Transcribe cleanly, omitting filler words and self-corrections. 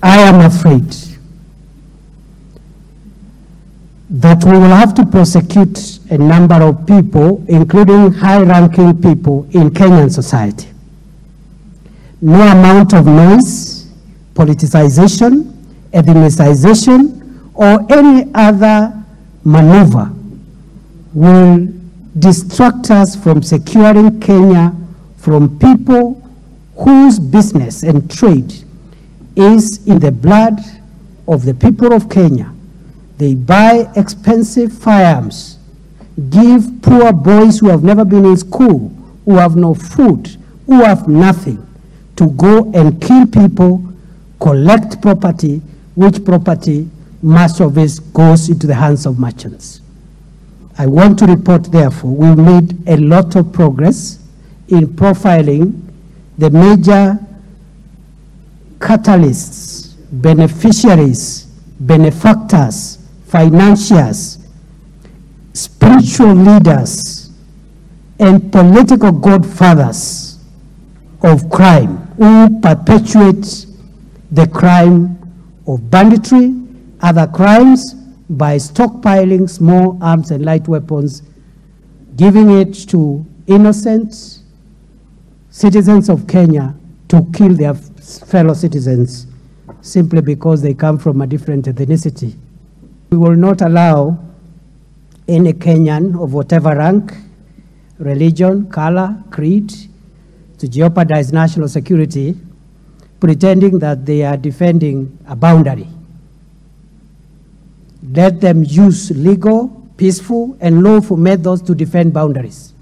I am afraid that we will have to prosecute a number of people, including high-ranking people in Kenyan society. No amount of noise, politicization, ethnicization, or any other maneuver will distract us from securing Kenya from people whose business and trade is in the blood of the people of Kenya. They buy expensive firearms, give poor boys who have never been in school, who have no food, who have nothing, to go and kill people, collect property, which property, much of it goes into the hands of merchants. I want to report, therefore, we've made a lot of progress in profiling the major catalysts, beneficiaries, benefactors, financiers, spiritual leaders, and political godfathers of crime who perpetuate the crime of banditry, other crimes, by stockpiling small arms and light weapons, giving it to innocent citizens of Kenya to kill their fellow citizens simply because they come from a different ethnicity. We will not allow any Kenyan of whatever rank, religion, color, creed, to jeopardize national security, pretending that they are defending a boundary. Let them use legal, peaceful, and lawful methods to defend boundaries.